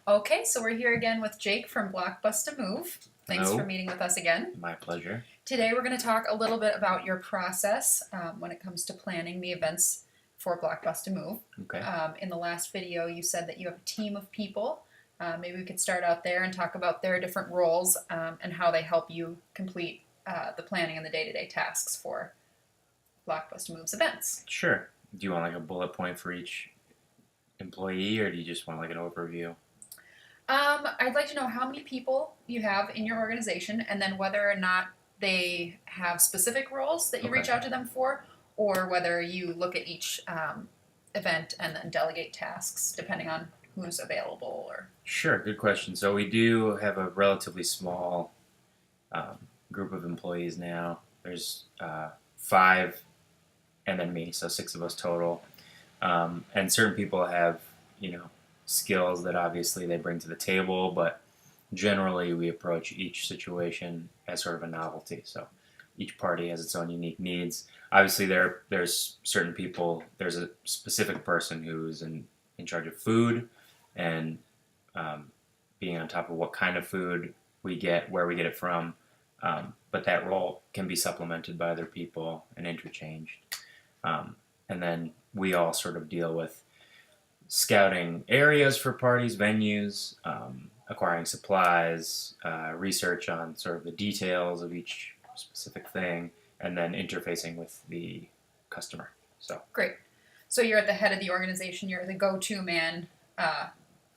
Okay, so we're here again with Jake from Blockbuster Move. Thanks Hello. for meeting with us again. My pleasure. Today we're going to talk a little bit about your process when it comes to planning the events for Blockbuster Move. Okay. In the last video, you said that you have a team of people. Maybe we could start out there and talk about their different roles and how they help you complete the planning and the day-to-day tasks for Blockbuster Move's events. Sure. Do you want like a bullet point for each employee, or do you just want like an overview? I'd like to know how many people you have in your organization, and then whether or not they have specific roles that you reach Okay. out to them for, or whether you look at each event and then delegate tasks depending on who's available. Or Sure. Good question. So we do have a relatively small group of employees now. There's five, and then me, so six of us total. And certain people have, skills that obviously they bring to the table, but generally we approach each situation as sort of a novelty. So each party has its own unique needs. Obviously, there's certain people. There's a specific person who's in charge of food and being on top of what kind of food we get, where we get it from. But that role can be supplemented by other people and interchanged. And then we all sort of deal with scouting areas for parties, venues, acquiring supplies, research on sort of the details of each specific thing, and then interfacing with the customer. So great. So you're at the head of the organization. You're the go-to man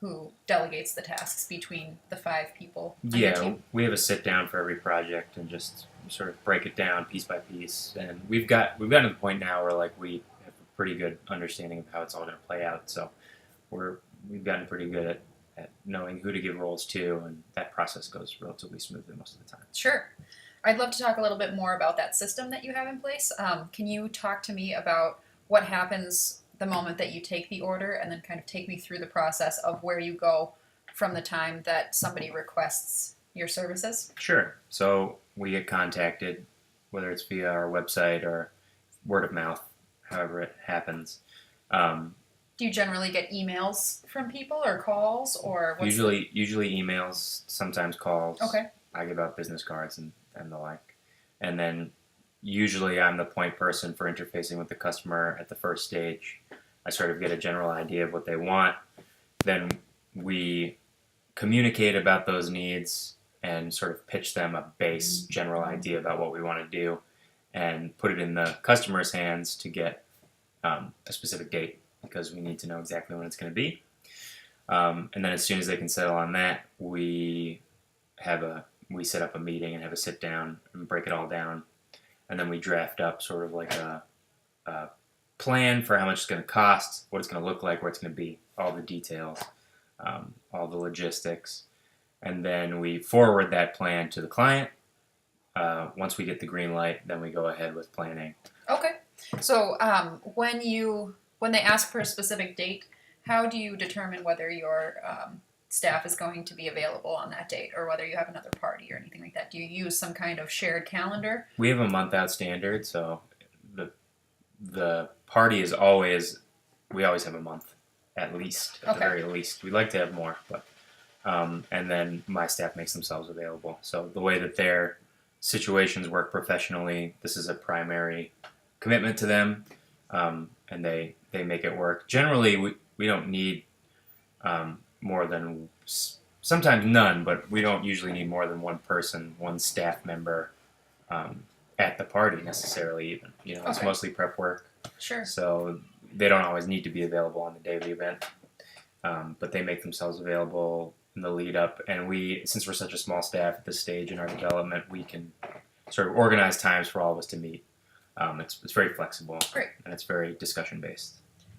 who delegates the tasks between the five people on your yeah, team. we have a sit down for every project and just sort of break it down piece by piece. And we've gotten to the point now where like we have a pretty good understanding of how it's all going to play out. So we've gotten pretty good at knowing who to give roles to, and that process goes relatively smoothly most of the time. Sure. I'd love to talk a little bit more about that system that you have in place. Can you talk to me about what happens the moment that you take the order, and then kind of take me through the process of where you go from the time that somebody requests your services? Sure. So we get contacted, whether it's via our website or word of mouth, however it happens. Do you generally get emails from people or calls, or what's Usually emails, sometimes calls. Okay. I give out business cards and the like. And then usually I'm the point person for interfacing with the customer at the first stage. I sort of get a general idea of what they want. Then we communicate about those needs and sort of pitch them a base general idea about what we want to do and put it in the customer's hands to get a specific date, because we need to know exactly when it's going to be. And then as soon as they can settle on that, we set up a meeting and have a sit down and break it all down. And then we draft up sort of like a plan for how much it's going to cost, what it's going to look like, where it's going to be, all the details, all the logistics. And then we forward that plan to the client. Once we get the green light, then we go ahead with planning. Okay. So when they ask for a specific date, how do you determine whether your staff is going to be available on that date, or whether you have another party or anything like that? Do you use some kind of shared calendar? We have a month out standard, so the party is always, we always have a month at least, at the very least. We'd like to have more, but and then my staff makes themselves available. So the way that their situations work professionally, this is a primary commitment to them, and they make it work. Generally, we don't need more than, sometimes none, but we don't usually need more than one person, one staff member at the party necessarily even. It's mostly prep work. Sure. So they don't always need to be available on the day of the event, but they make themselves available in the lead up. And since we're such a small staff at this stage in our development, we can sort of organize times for all of us to meet. It's very flexible. Great. And it's very discussion based.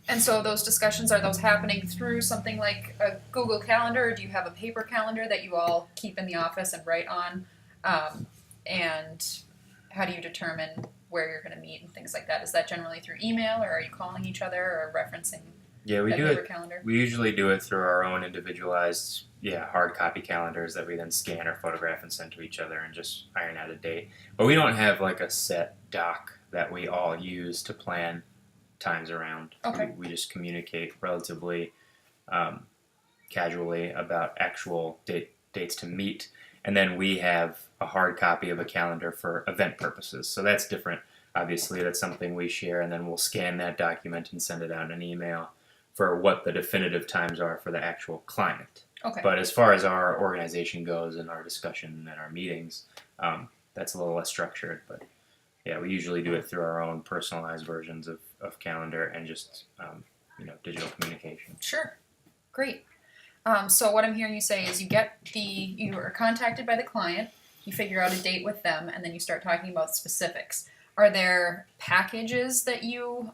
And so those discussions, are those happening through something like a Google Calendar, or do you have a paper calendar that you all keep in the office and write on? And how do you determine where you're going to meet and things like that? Is that generally through email, or are you calling each other or referencing Yeah, we that do paper it. calendar? We usually do it through our own individualized, hard copy calendars that we then scan or photograph and send to each other and just iron out a date. But we don't have like a set doc that we all use to plan times around. Okay. We just communicate relatively casually about actual dates to meet. And then we have a hard copy of a calendar for event purposes. So that's different. Obviously, that's something we share, and then we'll scan that document and send it out in an email for what the definitive times are for the actual client. Okay. But as far as our organization goes and our discussion and our meetings, that's a little less structured. But yeah, we usually do it through our own personalized versions of calendar and just digital communication. Sure. Great. So what I'm hearing you say is you are contacted by the client, you figure out a date with them, and then you start talking about specifics. Are there packages that you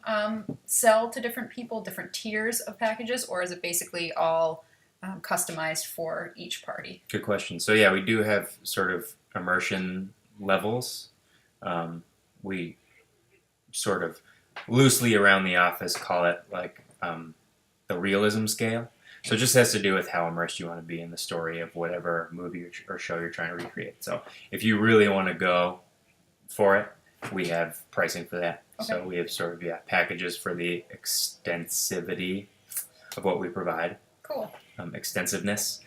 sell to different people, different tiers of packages, or is it basically all customized for each party? Good question. So yeah, we do have sort of immersion levels. We sort of loosely around the office call it like the realism scale. So it just has to do with how immersed you want to be in the story of whatever movie or show you're trying to recreate. So if you really want to go for it, we have pricing for that. Okay. So we have sort of packages for the extensivity of what we provide. Cool. Extensiveness.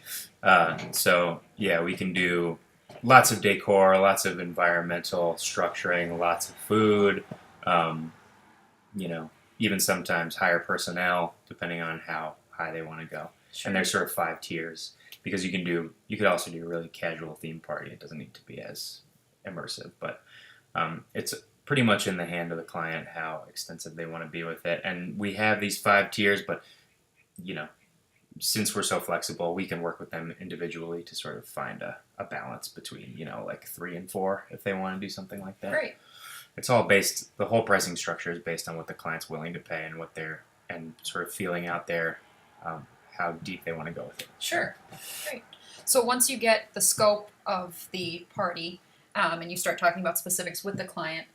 So yeah, we can do lots of decor, lots of environmental structuring, lots of food. Even sometimes hire personnel depending on how high they want to go. Sure. And there's sort of 5 tiers because you could also do a really casual theme party. It doesn't need to be as immersive, but it's pretty much in the hand of the client how extensive they want to be with it. And we have these 5 tiers, but since we're so flexible, we can work with them individually to sort of find a balance between, like 3 and 4 if they want to do something like that. Great. It's all the whole pricing structure is based on what the client's willing to pay and sort of feeling out there how deep they want to go with it. Sure. Great. So once you get the scope of the party and you start talking about specifics with the client,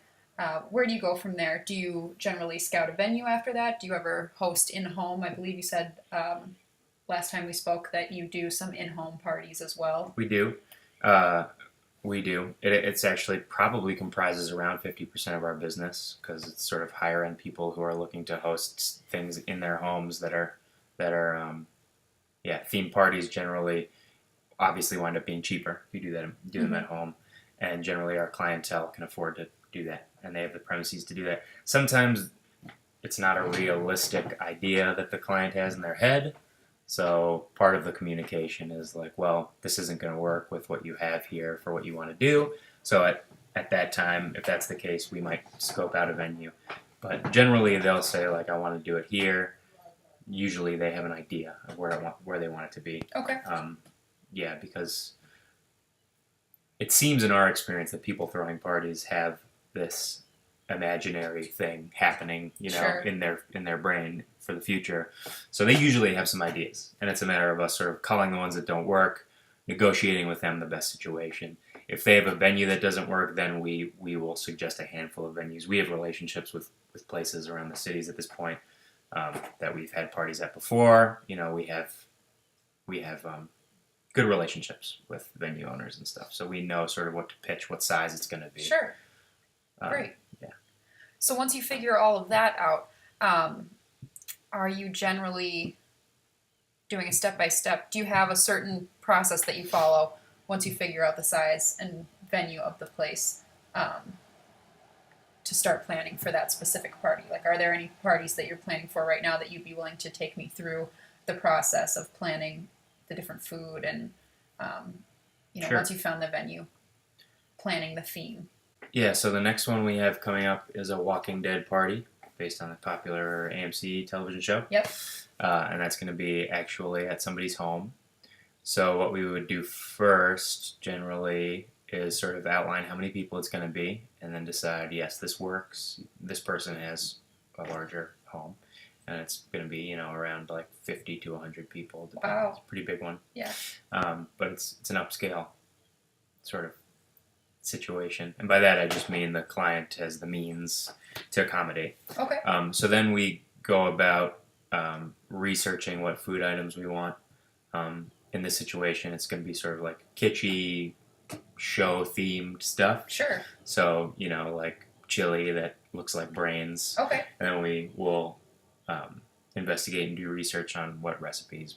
where do you go from there? Do you generally scout a venue after that? Do you ever host in-home? I believe you said last time we spoke that you do some in-home parties as well. We do. It's actually probably comprises around 50% of our business because it's sort of higher end people who are looking to host things in their homes that are theme parties generally obviously wind up being cheaper if you do them at home, and generally our clientele can afford to do that and they have the premises to do that. Sometimes it's not a realistic idea that the client has in their head. So part of the communication is like, well, this isn't going to work with what you have here for what you want to do. So at that time, if that's the case, we might scope out a venue. But generally, they'll say, like, I want to do it here. Usually they have an idea of where they want it to be. Okay. Because it seems in our experience that people throwing parties have this imaginary thing happening, Sure. in their brain for the future. So they usually have some ideas, and it's a matter of us sort of culling the ones that don't work, negotiating with them the best situation. If they have a venue that doesn't work, then we will suggest a handful of venues. We have relationships with places around the cities at this point that we've had parties at before. We have good relationships with venue owners and stuff, so we know sort of what to pitch, what size it's going to be. Sure. Great. Yeah. So once you figure all of that out, are you generally doing a step-by-step? Do you have a certain process that you follow once you figure out the size and venue of the place to start planning for that specific party? Like, are there any parties that you're planning for right now that you'd be willing to take me through the process of planning the different food and, Sure. once you found the venue, planning the theme? Yeah, so the next one we have coming up is a Walking Dead party based on a popular AMC television show. Yep. And that's going to be actually at somebody's home. So what we would do first, generally, is sort of outline how many people it's going to be, and then decide, yes, this works. This person has a larger home, and it's going to be, around like 50 to 100 people. Wow. It's a pretty big one. Yeah. But it's an upscale sort of situation, and by that I just mean the client has the means to accommodate. Okay. So then we go about researching what food items we want. In this situation, it's going to be sort of like kitschy, show-themed stuff. Sure. So, like chili that looks like brains. Okay. And then we will investigate and do research on what recipes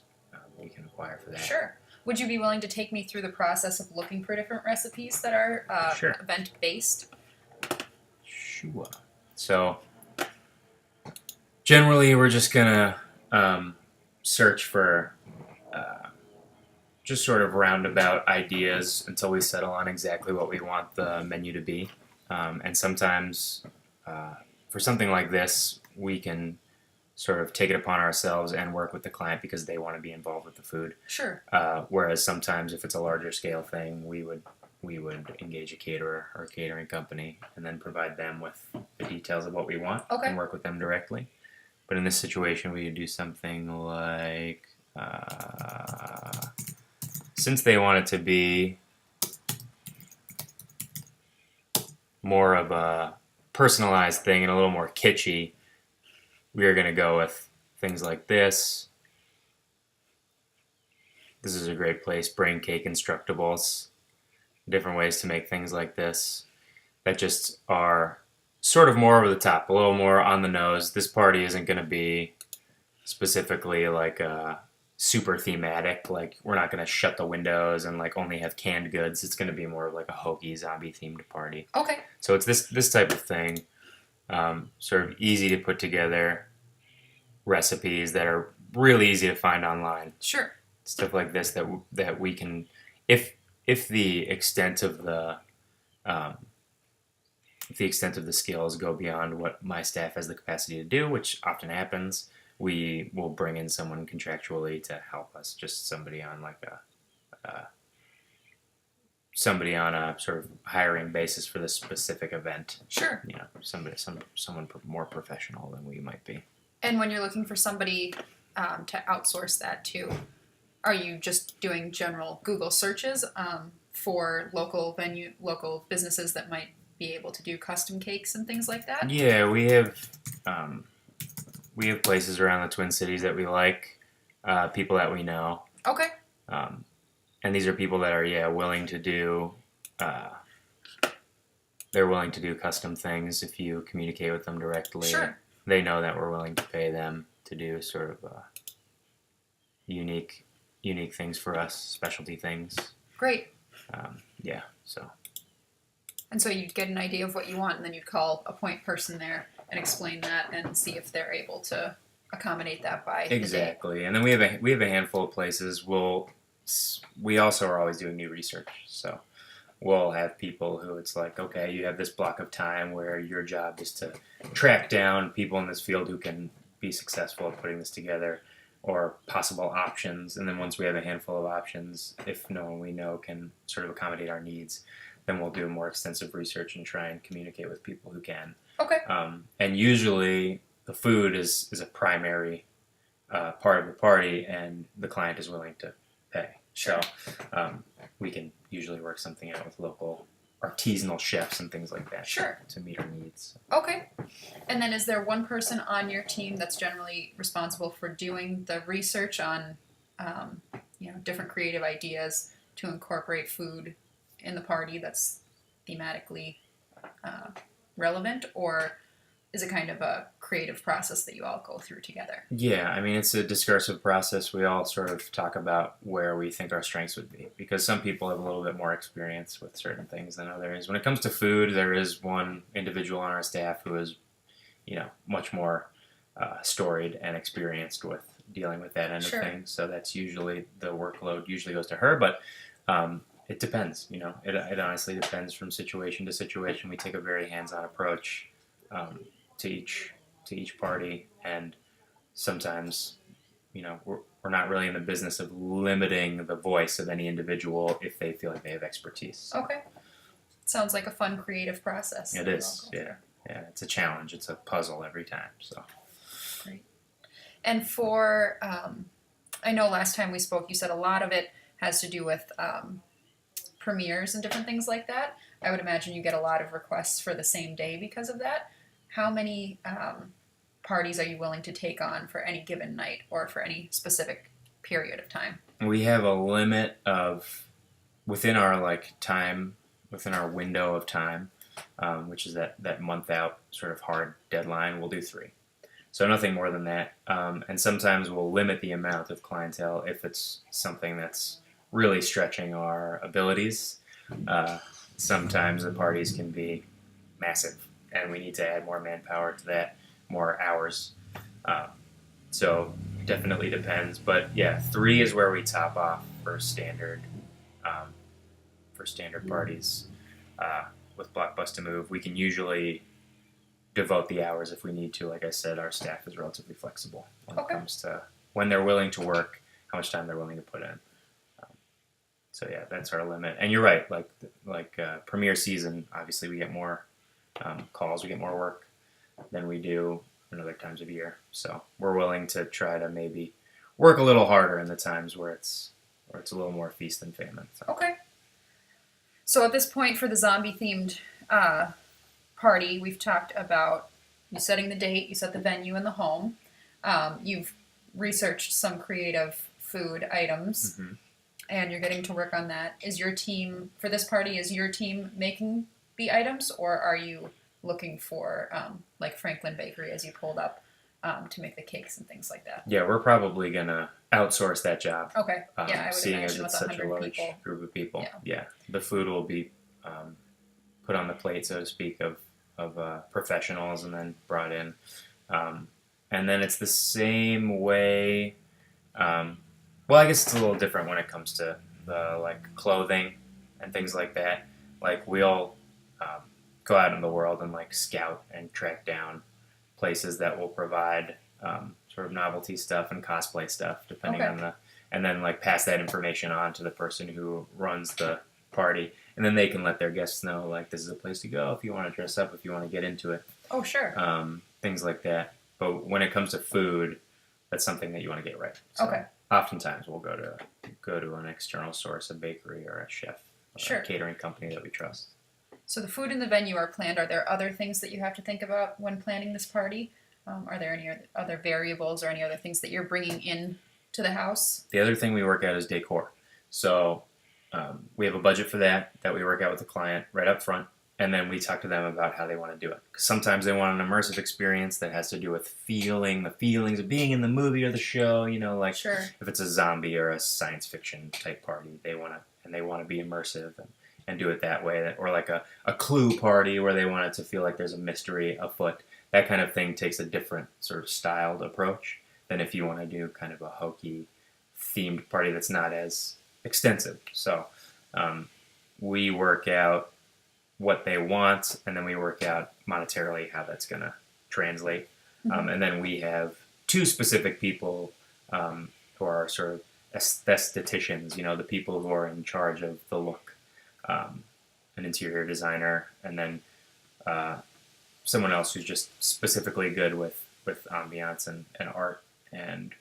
we can require for that. Sure. Would you be willing to take me through the process of looking for different recipes that are Sure. event-based? Sure. So generally, we're just gonna search for just sort of roundabout ideas until we settle on exactly what we want the menu to be. And sometimes, for something like this, we can sort of take it upon ourselves and work with the client because they want to be involved with the food. Sure. Whereas sometimes, if it's a larger scale thing, we would engage a caterer or a catering company and then provide them with the details of what we want and work with them directly. But in this situation, we would do something like, since they want it to be more of a personalized thing and a little more kitschy, we are going to go with things like this. This is a great place, brain cake Instructables. Different ways to make things like this that just are sort of more over the top, a little more on the nose. This party isn't going to be specifically like super thematic. Like, we're not going to shut the windows and like only have canned goods. It's going to be more of like a hokey zombie themed party. Okay. So it's this type of thing, sort of easy to put together recipes that are really easy to find online. Sure. Stuff like this that we can, if the extent of the skills go beyond what my staff has the capacity to do, which often happens, we will bring in someone contractually to help us. Just somebody on like somebody on a sort of hiring basis for this specific event. Sure. You know, someone more professional than we might be. And when you're looking for somebody to outsource that to, are you just doing general Google searches for local businesses that might be able to do custom cakes and things like that? Yeah, we have places around the Twin Cities that we like, people that we know. Okay. And these are people that are willing to do. They're willing to do custom things if you communicate with them directly. Sure. They know that we're willing to pay them to do sort of unique things for us, specialty things. Great. So. And so you'd get an idea of what you want, and then you'd call a point person there and explain that and see if they're able to accommodate that by exactly. The day. And then we have a handful of places. We also are always doing new research, so we'll have people who it's like, okay, you have this block of time where your job is to track down people in this field who can be successful at putting this together, or possible options. And then once we have a handful of options, if no one we know can sort of accommodate our needs, then we'll do more extensive research and try and communicate with people who can. Okay. And usually the food is a primary part of the party, and the client is willing to pay. Sure. So we can usually work something out with local artisanal chefs and things like that. Sure. To meet our needs. Okay. And then is there one person on your team that's generally responsible for doing the research on, different creative ideas to incorporate food in the party that's thematically relevant, or is it kind of a creative process that you all go through together? Yeah, I mean, it's a discursive process. We all sort of talk about where we think our strengths would be, because some people have a little bit more experience with certain things than others. When it comes to food, there is one individual on our staff who is, much more storied and experienced with dealing with that end Sure. of things. So that's usually, the workload usually goes to her, but it depends. It honestly depends from situation to situation. We take a very hands-on approach to each party, and sometimes we're not really in the business of limiting the voice of any individual if they feel like they have expertise. Okay. Sounds like a fun creative process. It is. Yeah, it's a challenge. It's a puzzle every time. So great. And for I know last time we spoke you said a lot of it has to do with premieres and different things like that. I would imagine you get a lot of requests for the same day because of that. How many parties are you willing to take on for any given night or for any specific period of time? We have a limit of, within our window of time, which is that month out sort of hard deadline, we'll do 3. So nothing more than that. And sometimes we'll limit the amount of clientele if it's something that's really stretching our abilities. Uh, Sometimes the parties can be massive, and we need to add more manpower to that, more hours. Um, so definitely depends. But yeah, 3 is where we top off um, for standard parties. Uh, with Blockbuster Move, we can usually devote the hours if we need to. Like I said, our staff is relatively flexible when it Okay. comes to when they're willing to work, how much time they're willing to put in. So yeah, that's our limit. And you're right. Like premiere season, obviously we get more calls, we get more work than we do in other times of year. So we're willing to try to maybe work a little harder in the times where it's a little more feast than famine. So. Okay. So at this point, for the zombie themed party, we've talked about you setting the date, you set the venue and the home. You've researched some creative food items, Mm-hmm. and you're getting to work on that. Is your team for this party? Is your team making the items, or are you looking for like Franklin Bakery, as you pulled up, to make the cakes and things like that? Yeah, we're probably gonna outsource that job. Okay. Yeah, I would Seeing as imagine with it's such a 100 large people. group of people. Yeah. The food will be put on the plate, so to speak, of professionals, and then brought in. And then it's the same way. Well, I guess it's a little different when it comes to the like clothing and things like that. Like we all go out in the world and like scout and track down places that will provide sort of novelty stuff and cosplay stuff, depending Okay. on and then like pass that information on to the person who runs the party, and then they can let their guests know like this is a place to go if you want to dress up, if you want to get into it, Oh, sure. things like that. But when it comes to food, that's something that you want to get right. So Okay. oftentimes we'll go to an external source, a bakery or a chef, or Sure. a catering company that we trust. So the food and the venue are planned. Are there other things that you have to think about when planning this party? Are there any other variables or any other things that you're bringing in to the house? The other thing we work out is decor. So we have a budget for that we work out with the client right up front, and then we talk to them about how they want to do it. 'Cause sometimes they want an immersive experience that has to do with the feelings of being in the movie or the show. You know, like Sure. if it's a zombie or a science fiction type party, they want to be immersive and do it that way. Or like a clue party where they want it to feel like there's a mystery afoot. That kind of thing takes a different sort of styled approach than if you want to do kind of a hokey themed party that's not as extensive. So we work out what they want, and then we work out monetarily how that's going to translate. Mm-hmm. And then we have 2 specific people who are sort of aestheticians, the people who are in charge of the look, an interior designer, and then someone else who's just specifically good with ambiance and art and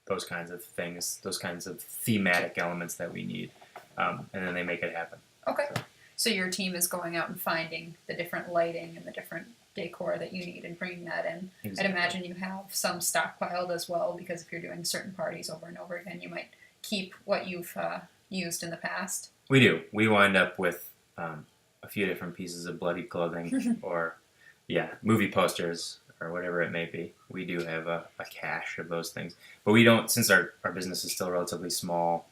those kinds of things, those kinds of thematic elements that we need, and then they make it happen. Okay. So your team is going out and finding the different lighting and the different decor that you need and bringing that in. Exactly. I'd imagine you have some stockpiled as well, because if you're doing certain parties over and over again, you might keep what you've used in the past. We do. We wind up with a few different pieces of bloody clothing or, movie posters or whatever it may be. We do have a cache of those things. But we don't, since our business is still relatively small,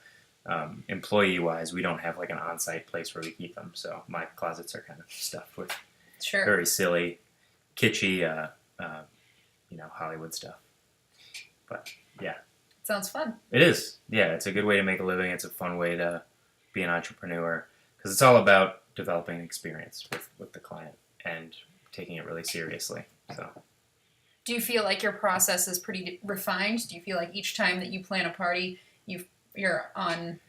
employee-wise, we don't have like an on-site place where we keep them. So my closets are kind of stuffed with Sure. very silly, kitschy, Hollywood stuff. But yeah. Sounds fun. It is. Yeah, it's a good way to make a living. It's a fun way to be an entrepreneur because it's all about developing an experience with the client and taking it really seriously. So, do you feel like your process is pretty refined? Do you feel like each time that you plan a party, you're on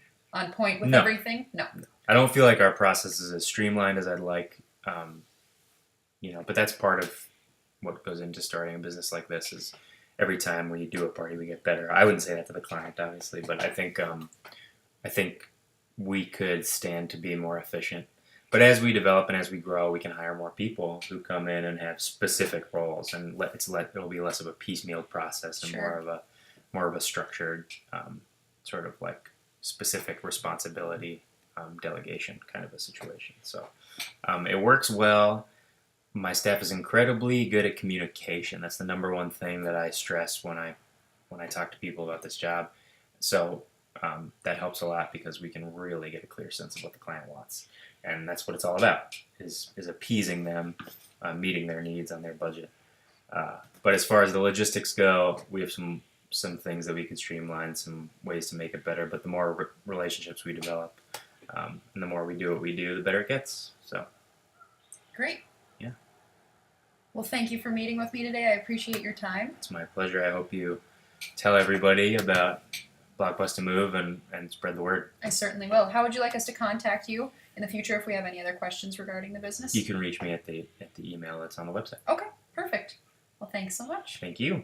point with No. everything? No. I don't feel like our process is as streamlined as I'd like. But that's part of what goes into starting a business like this. Is every time we do a party, we get better. I wouldn't say that to the client, obviously, but I think we could stand to be more efficient. But as we develop and as we grow, we can hire more people who come in and have specific roles, and it'll be less of a piecemeal process and Sure. more of a structured sort of like specific responsibility delegation kind of a situation. So it works well. My staff is incredibly good at communication. That's the number one thing that I stress when I talk to people about this job. So that helps a lot because we can really get a clear sense of what the client wants, and that's what it's all about: is appeasing them, meeting their needs on their budget. But as far as the logistics go, we have some things that we could streamline, some ways to make it better. But the more relationships we develop, and the more we do what we do, the better it gets. So Great. Yeah. Well, thank you for meeting with me today. I appreciate your time. It's my pleasure. I hope you tell everybody about Blockbuster Move and spread the word. I certainly will. How would you like us to contact you in the future if we have any other questions regarding the business? You can reach me at the email that's on the website. Okay, perfect. Well, thanks so much. Thank you.